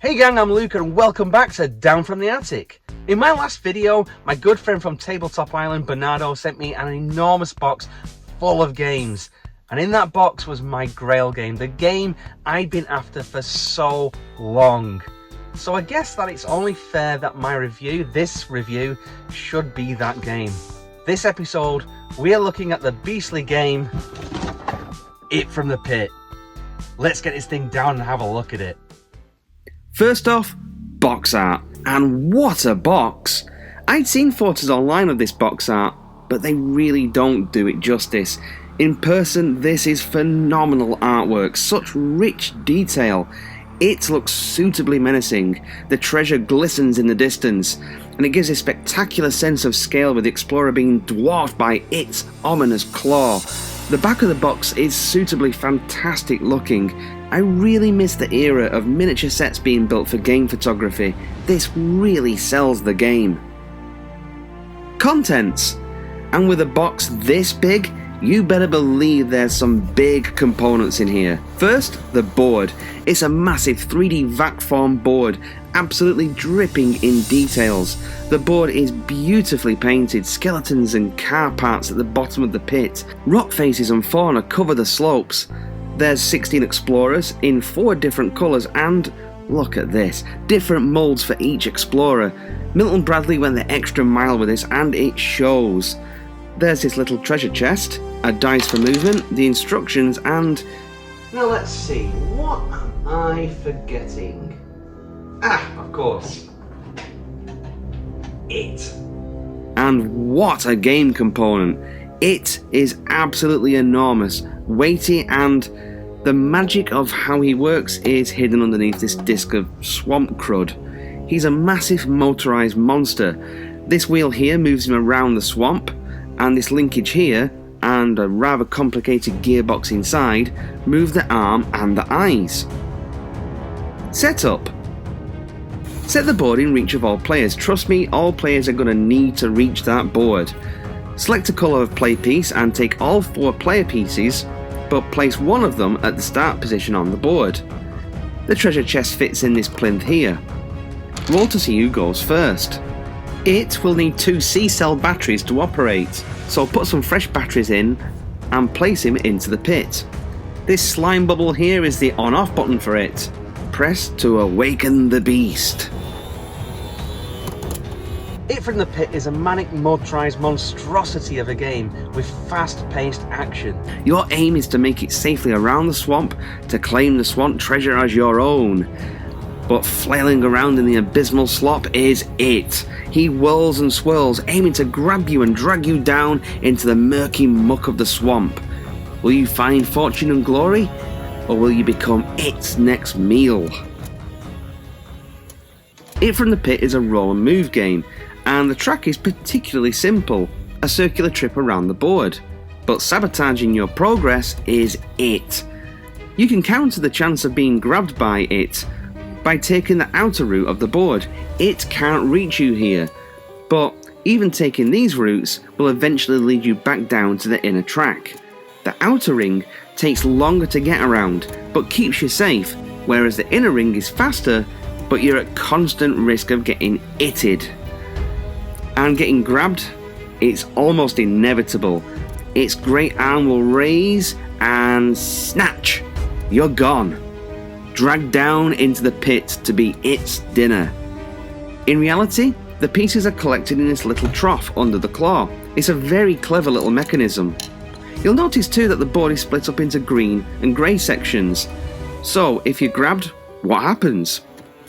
Hey gang, I'm Luke and welcome back to Down from the Attic. In my last video, my good friend from Tabletop Island, Bernardo, sent me an enormous box full of games. And in that box was my grail game, the game I'd been after for so long. So I guess that it's only fair that this review, should be that game. This episode, we are looking at the beastly game, It from the Pit. Let's get this thing down and have a look at it. First off, box art. And what a box! I'd seen photos online of this box art, but they really don't do it justice. In person, this is phenomenal artwork, such rich detail. It looks suitably menacing, the treasure glistens in the distance, and it gives a spectacular sense of scale with the explorer being dwarfed by its ominous claw. The back of the box is suitably fantastic looking. I really miss the era of miniature sets being built for game photography. This really sells the game. Contents. And with a box this big, you better believe there's some big components in here. First, the board. It's a massive 3D vac form board, absolutely dripping in details. The board is beautifully painted, skeletons and car parts at the bottom of the pit. Rock faces and fauna cover the slopes. There's 16 explorers in 4 different colours and, look at this, different moulds for each explorer. Milton Bradley went the extra mile with this and it shows. There's this little treasure chest, a dice for movement, the instructions and... Now let's see, what am I forgetting? Of course. It. And what a game component. It is absolutely enormous, weighty, and the magic of how he works is hidden underneath this disc of swamp crud. He's a massive motorised monster. This wheel here moves him around the swamp, and this linkage here, and a rather complicated gearbox inside, move the arm and the eyes. Setup. Set the board in reach of all players. Trust me, all players are going to need to reach that board. Select a colour of play piece and take all 4 player pieces, but place one of them at the start position on the board. The treasure chest fits in this plinth here. Roll to see who goes first. It will need 2 C-cell batteries to operate, so put some fresh batteries in and place him into the pit. This slime bubble here is the on-off button for it. Press to awaken the beast. It from the Pit is a manic motorised monstrosity of a game with fast-paced action. Your aim is to make it safely around the swamp to claim the swamp treasure as your own. But flailing around in the abysmal slop is it. He whirls and swirls, aiming to grab you and drag you down into the murky muck of the swamp. Will you find fortune and glory, or will you become its next meal? It from the Pit is a roll and move game, and the track is particularly simple, a circular trip around the board. But sabotaging your progress is it. You can counter the chance of being grabbed by it by taking the outer route of the board. It can't reach you here, but even taking these routes will eventually lead you back down to the inner track. The outer ring takes longer to get around, but keeps you safe, whereas the inner ring is faster, but you're at constant risk of getting itted. And getting grabbed, it's almost inevitable. Its great arm will raise and snatch. You're gone. Dragged down into the pit to be its dinner. In reality, the pieces are collected in this little trough under the claw. It's a very clever little mechanism. You'll notice too that the board is split up into green and grey sections. So if you're grabbed, what happens?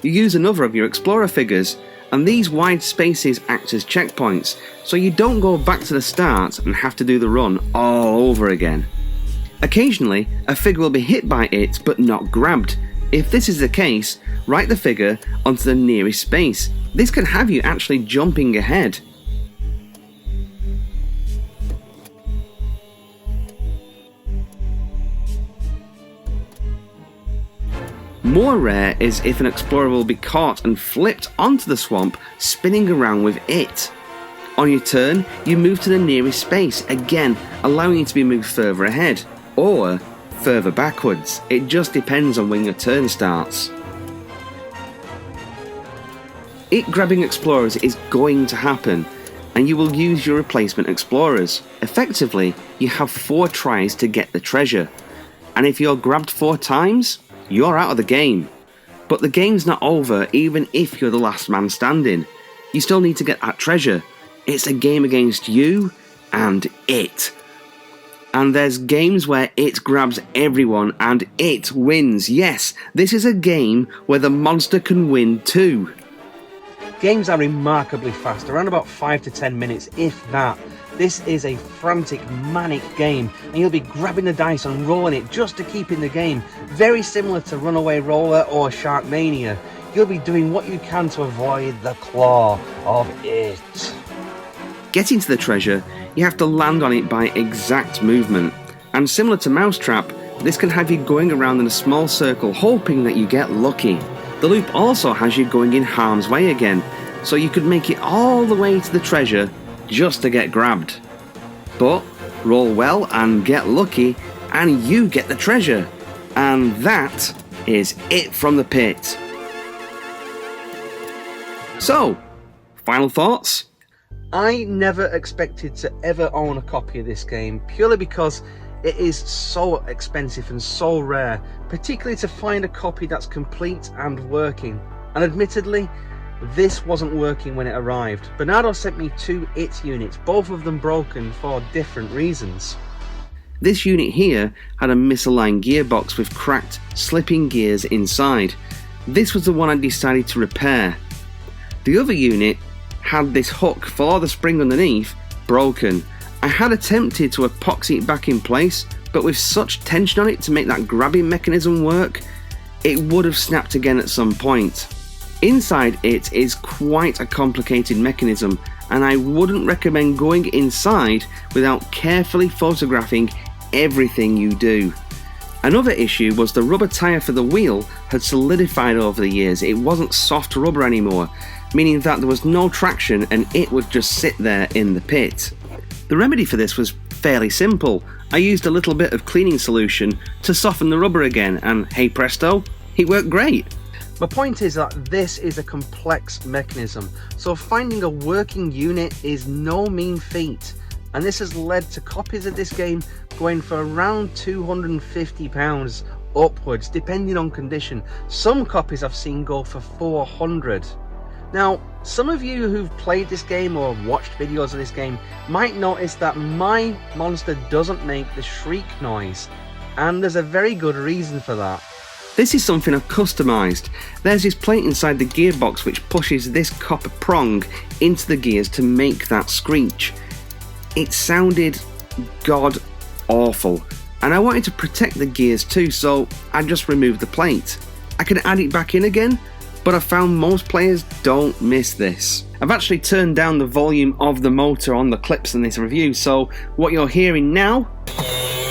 You use another of your explorer figures, and these wide spaces act as checkpoints, so you don't go back to the start and have to do the run all over again. Occasionally, a figure will be hit by it but not grabbed. If this is the case, write the figure onto the nearest space. This can have you actually jumping ahead. More rare is if an explorer will be caught and flipped onto the swamp, spinning around with it. On your turn, you move to the nearest space, again allowing you to be moved further ahead, or further backwards. It just depends on when your turn starts. It grabbing explorers is going to happen, and you will use your replacement explorers. Effectively, you have 4 tries to get the treasure, and if you're grabbed 4 times, you're out of the game. But the game's not over even if you're the last man standing. You still need to get that treasure. It's a game against you and it. And there's games where it grabs everyone and it wins. Yes, this is a game where the monster can win too. Games are remarkably fast, around about 5 to 10 minutes, if that. This is a frantic, manic game, and you'll be grabbing the dice and rolling it just to keep in the game. Very similar to Runaway Roller or Sharkmania. You'll be doing what you can to avoid the claw of it. Getting to the treasure, you have to land on it by exact movement. And similar to Mousetrap, this can have you going around in a small circle hoping that you get lucky. The loop also has you going in harm's way again, so you could make it all the way to the treasure just to get grabbed. But roll well and get lucky and you get the treasure. And that is it from the pit. So, final thoughts? I never expected to ever own a copy of this game, purely because it is so expensive and so rare, particularly to find a copy that's complete and working. And admittedly, this wasn't working when it arrived. Bernardo sent me 2 IT units, both of them broken for different reasons. This unit here had a misaligned gearbox with cracked, slipping gears inside. This was the one I decided to repair. The other unit had this hook for the spring underneath broken. I had attempted to epoxy it back in place, but with such tension on it to make that grabbing mechanism work, it would have snapped again at some point. Inside it is quite a complicated mechanism, and I wouldn't recommend going inside without carefully photographing everything you do. Another issue was the rubber tyre for the wheel had solidified over the years. It wasn't soft rubber anymore, meaning that there was no traction and it would just sit there in the pit. The remedy for this was fairly simple. I used a little bit of cleaning solution to soften the rubber again, and hey presto, it worked great. My point is that this is a complex mechanism, so finding a working unit is no mean feat, and this has led to copies of this game going for around £250 upwards, depending on condition. Some copies I've seen go for 400. Now, some of you who've played this game or watched videos of this game might notice that my monster doesn't make the shriek noise, and there's a very good reason for that. This is something I've customised. There's this plate inside the gearbox which pushes this copper prong into the gears to make that screech. It sounded god awful, and I wanted to protect the gears too, so I just removed the plate. I can add it back in again, but I found most players don't miss this. I've actually turned down the volume of the motor on the clips in this review, so what you're hearing now,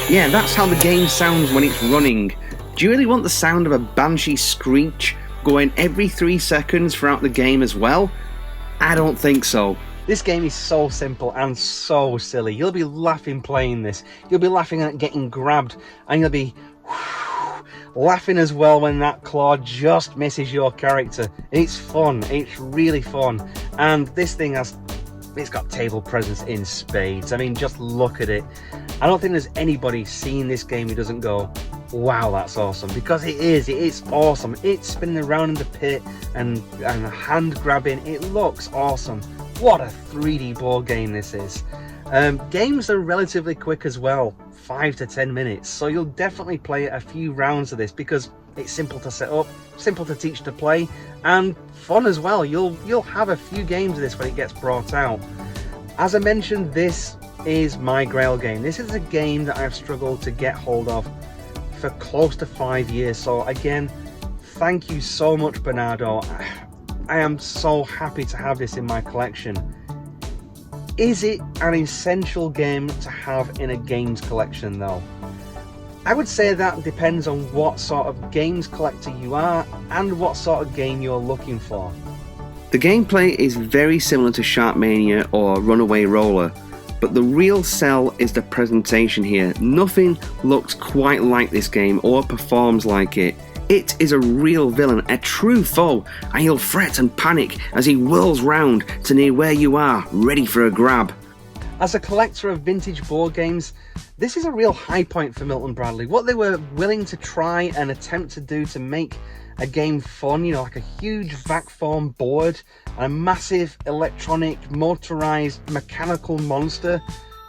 yeah, that's how the game sounds when it's running. Do you really want the sound of a banshee screech going every 3 seconds throughout the game as well? I don't think so. This game is so simple and so silly. You'll be laughing playing this. You'll be laughing at getting grabbed, and you'll be laughing as well when that claw just misses your character. It's fun. It's really fun. And this thing it's got table presence in spades. I mean, just look at it. I don't think there's anybody seeing this game who doesn't go, wow, that's awesome, because it's awesome. It's spinning around in the pit and hand grabbing. It looks awesome. What a 3D board game this is. Games are relatively quick as well, 5 to 10 minutes, so you'll definitely play a few rounds of this because it's simple to set up, simple to teach to play, and fun as well. You'll have a few games of this when it gets brought out. As I mentioned, this is my grail game. This is a game that I've struggled to get hold of for close to 5 years, so again, thank you so much, Bernardo. I am so happy to have this in my collection. Is it an essential game to have in a games collection though? I would say that depends on what sort of games collector you are and what sort of game you're looking for. The gameplay is very similar to Sharkmania or Runaway Roller, but the real sell is the presentation here. Nothing looks quite like this game or performs like it. It is a real villain, a true foe, and he'll fret and panic as he whirls round to near where you are, ready for a grab. As a collector of vintage board games, this is a real high point for Milton Bradley. What they were willing to try and attempt to do to make a game fun, you know, like a huge vac form board and a massive electronic motorized mechanical monster.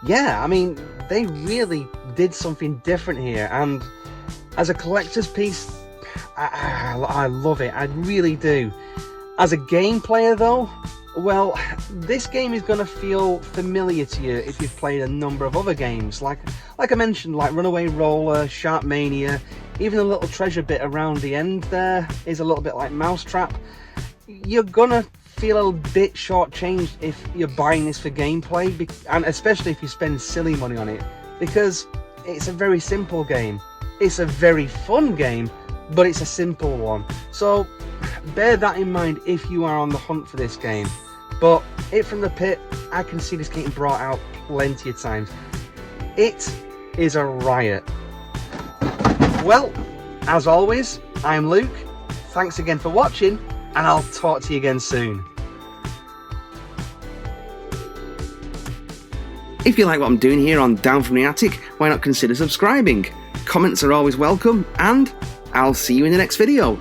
Yeah, I mean, they really did something different here, and as a collector's piece, I love it. I really do. As a game player though, well, this game is going to feel familiar to you if you've played a number of other games, like I mentioned, like Runaway Roller, Sharkmania. Even the little treasure bit around the end there is a little bit like Mousetrap. You're gonna feel a bit shortchanged if you're buying this for gameplay, and especially if you spend silly money on it, because it's a very simple game. It's a very fun game, but it's a simple one. So bear that in mind if you are on the hunt for this game. But it from the pit, I can see this getting brought out plenty of times. It is a riot. Well, as always, I'm Luke. Thanks again for watching, and I'll talk to you again soon. If you like what I'm doing here on Down from the Attic, why not consider subscribing? Comments are always welcome, and I'll see you in the next video.